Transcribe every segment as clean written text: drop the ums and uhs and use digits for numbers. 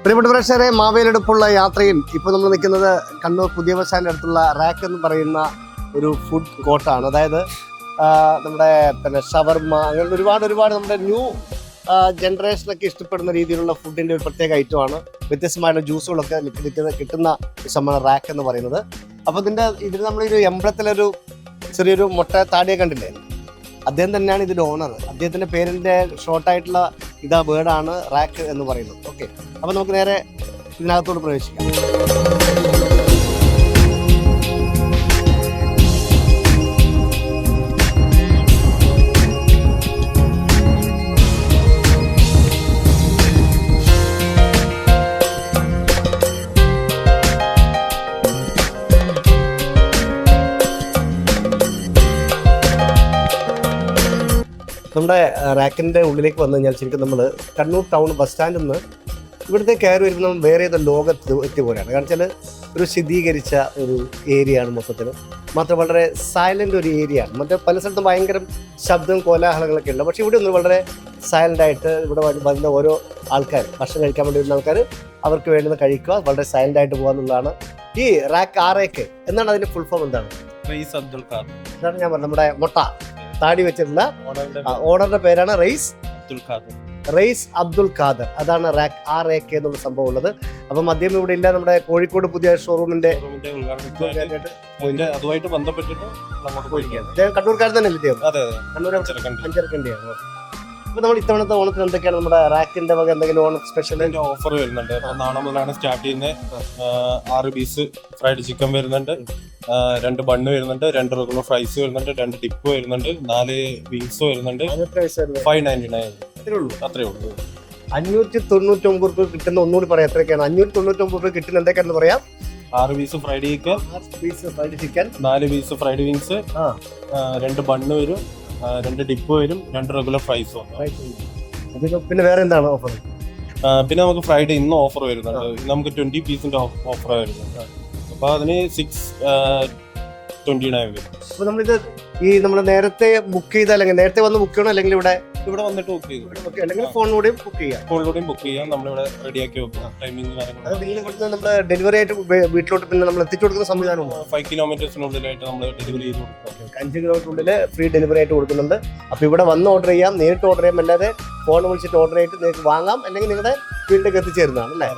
പ്രിയപ്പെട്ട പ്രേക്ഷകരെ, മാവേലിയെടുപ്പുള്ള യാത്രയിൽ ഇപ്പോൾ നമ്മൾ നിൽക്കുന്നത് കണ്ണൂർ പുതിയ ബസ് സ്റ്റാൻഡിൻ്റെ അടുത്തുള്ള റാക്ക് എന്ന് പറയുന്ന ഒരു ഫുഡ് കോർട്ടാണ്. അതായത് നമ്മുടെ ഷവർമ അങ്ങനെ ഒരുപാട് നമ്മുടെ ന്യൂ ജനറേഷനൊക്കെ ഇഷ്ടപ്പെടുന്ന രീതിയിലുള്ള ഫുഡിൻ്റെ ഒരു പ്രത്യേക ഐറ്റമാണ്. വ്യത്യസ്തമായിട്ടുള്ള ജ്യൂസുകളൊക്കെ കിട്ടുന്ന സംഭവമാണ് റാക്ക് എന്ന് പറയുന്നത്. അപ്പോൾ ഇതിന് നമ്മളൊരു എംബ്ലത്തിലൊരു ചെറിയൊരു മുട്ട താടിയെ കണ്ടില്ലേ, അദ്ദേഹം തന്നെയാണ് ഇതിൻ്റെ ഓണർ. അദ്ദേഹത്തിൻ്റെ പേരിൻ്റെ ഷോർട്ടായിട്ടുള്ള വേർഡാണ് റാക്ക് എന്ന് പറയുന്നത്. ഓക്കെ, അപ്പോൾ നമുക്ക് നേരെ ഇതിനകത്തോട് പ്രവേശിക്കാം. നമ്മുടെ റാക്കിൻ്റെ ഉള്ളിലേക്ക് വന്നു കഴിഞ്ഞാൽ ശരിക്കും നമ്മൾ കണ്ണൂർ ടൗൺ ബസ് സ്റ്റാൻഡിൽ നിന്ന് ഇവിടുത്തെ കയറി വരുമ്പോൾ നമ്മൾ വേറെ ഏതോ ലോകത്ത് എത്തിയ പോലെയാണ്. കാരണം വെച്ചാൽ ഒരു ശീതീകരിച്ച ഒരു ഏരിയയാണ് മൊത്തത്തിൽ. മാത്രം വളരെ സൈലൻ്റ് ഒരു ഏരിയയാണ്. മറ്റേ പല സ്ഥലത്തും ഭയങ്കര ശബ്ദവും കോലാഹലങ്ങളൊക്കെ ഉണ്ട്. പക്ഷേ ഇവിടെ ഒന്ന് വളരെ സൈലൻ്റായിട്ട് ഇവിടെ വരുന്ന ഓരോ ആൾക്കാർ, ഭക്ഷണം കഴിക്കാൻ വേണ്ടി വരുന്ന ആൾക്കാർ, അവർക്ക് വേണ്ടുന്ന കഴിക്കുക, വളരെ സൈലൻ്റായിട്ട് പോകുക എന്നുള്ളതാണ് ഈ റാക്ക്. RAK എന്നാണ് അതിൻ്റെ ഫുൾ ഫോം? എന്താണ്? റയീസ് അബ്ദുൽ ഖാദർ. ഇതാണ് ഞാൻ പറഞ്ഞത്, നമ്മുടെ മുട്ട താടി വെച്ചിട്ടുള്ള ഓണറുടെ പേരാണ് റയീസ് അബ്ദുൽ ഖാദർ. അതാണ് RAK എന്നുള്ള സംഭവം ഉള്ളത്. അപ്പം അദ്ദേഹം ഇവിടെ ഇല്ല, നമ്മുടെ കോഴിക്കോട് പുതിയ ഷോറൂമിന്റെ അതുമായിട്ട് ബന്ധപ്പെട്ടിട്ട് കണ്ണൂർക്കാരൻ തന്നെ അല്ലേ? കണ്ണൂർ അഞ്ചരക്കണ്ടിയാണ്. അപ്പൊ നമ്മൾ ഇത്തവണത്തെ ഓണത്തിന് എന്തൊക്കെയാണ് നമ്മുടെ റാക്കിന്റെ വക എന്തെങ്കിലും ഓണം സ്പെഷ്യൽ ഓഫർ വരുന്നുണ്ട്? നാളെ മുതലാണ് സ്റ്റാർട്ട് ചെയ്യുന്നത്. 6 പീസ് ഫ്രൈഡ് ചിക്കൻ വരുന്നുണ്ട്, 2 ബണ്ണ് വരുന്നുണ്ട്, 2 റെഗുലർ ഫ്രൈസ് വരുന്നുണ്ട്, 2 ടിപ്പ് വരുന്നുണ്ട്, 4 വിങ്സ് വരുന്നുണ്ട്. 599 അത്രേ ഉള്ളൂ. 599 രൂപ കിട്ടുന്ന, ഒന്നുകൂടി പറയാം എത്രയൊക്കെയാണ്? 599 രൂപ കിട്ടുന്ന എന്തൊക്കെയാണെന്ന് പറയാം. 6 piece fried chicken, 4 piece fried wings, 2 bun വരും, 2 ടിപ്പ് വരും, 2 റെഗുലർ ഫ്രൈസ് വരും. പിന്നെ വേറെ എന്താണ് ഓഫർ? പിന്നെ നമുക്ക് ഫ്രൈഡേ ഇന്ന് ഓഫർ വരുന്നുണ്ട്. നമുക്ക് 20 പീസിന്റെ ഓഫർ വരുന്നുണ്ട്. അപ്പൊ അതിന് 629 വരും. അപ്പൊ നമ്മളിത് നമ്മൾ നേരത്തെ ബുക്ക് ചെയ്താൽ, അല്ലെങ്കിൽ നേരത്തെ വന്ന് ബുക്ക് ചെയ്യണം, അല്ലെങ്കിൽ ഇവിടെ വന്നിട്ട് ബുക്ക് ചെയ്യും, അല്ലെങ്കിൽ ഫോണിലൂടെയും ബുക്ക് ചെയ്യാം. നമ്മളിവിടെ റെഡിയാക്കി വെക്കും. ടൈമിംഗ് നമ്മുടെ ഡെലിവറി ആയിട്ട് വീട്ടിലോട്ട് പിന്നെ നമ്മൾ എത്തിച്ചു കൊടുക്കുന്ന സംവിധാനം 5 കിലോമീറ്റേഴ്സിനുള്ളിലായിട്ട് നമ്മൾ ഡെലിവറി ചെയ്ത് കൊടുക്കും. 5 കിലോമീറ്ററിനുള്ളിൽ ഫ്രീ ഡെലിവറി ആയിട്ട് കൊടുക്കുന്നുണ്ട്. അപ്പോൾ ഇവിടെ വന്ന് ഓർഡർ ചെയ്യാം, നേരിട്ട് ഓർഡർ ചെയ്യാം, അല്ലാതെ ഫോൺ വിളിച്ചിട്ട് ഓർഡർ ചെയ്തിട്ട് നിങ്ങൾക്ക് വാങ്ങാം, അല്ലെങ്കിൽ നിങ്ങളുടെ വീട്ടിലേക്ക് എത്തിച്ചേരുന്നതാണ് അല്ലേ?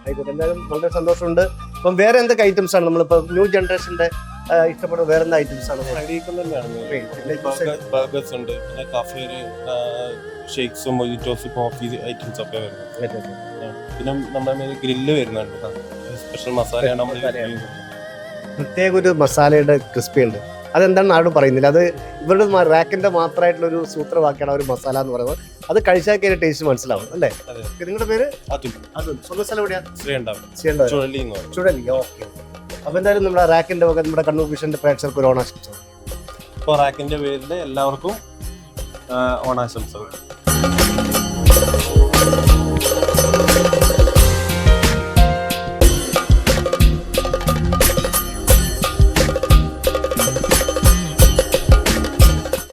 ആയിക്കോട്ടെ, എന്തായാലും വളരെ സന്തോഷമുണ്ട്. അപ്പം വേറെ എന്തൊക്കെ ഐറ്റംസ് ആണ് നമ്മളിപ്പോൾ ന്യൂ ജനറേഷൻ്റെ ഇഷ്ടപ്പെടുന്ന? വേറെ എന്താ ഐറ്റംസ് ആണ്? ബർഗേഴ്സ് ഉണ്ട്, പിന്നെ കഫേര്, ഷേക്സും മൊജിറ്റോസും കോഫി ഐറ്റംസ് ഒക്കെ വരുന്നുണ്ട്. പിന്നെ നമ്മുടെ ഗ്രില്ല് വരുന്നുണ്ട്, സ്പെഷ്യൽ മസാലയാണ് നമ്മൾ. പ്രത്യേക ഒരു മസാലയുടെ ക്രിസ്പി ഉണ്ട്, അതെന്താണ് ആരും പറയുന്നില്ല. അത് ഇവരുടെ റാക്കിന്റെ മാത്രമായിട്ടുള്ള ഒരു സൂത്രവാക്യാണ് ഒരു മസാല എന്ന് പറയുന്നത്. അത് കഴിച്ചാൽ അതിന്റെ ടേസ്റ്റ് മനസ്സിലാവും അല്ലേ? നിങ്ങളുടെ പേര്? അതുൽ. സ്വന്തം സ്ഥലം എവിടെയാണ്? ചുഴലി. ഓക്കെ. അപ്പൊ എന്തായാലും നമ്മുടെ റാക്കിന്റെ വക നമ്മുടെ കണ്ണൂർ വിഷന്റെ പ്രേക്ഷകർക്ക് ഒരു ഓണാശംസ. റാക്കിന്റെ പേരിൽ എല്ലാവർക്കും ഓണാശംസകൾ.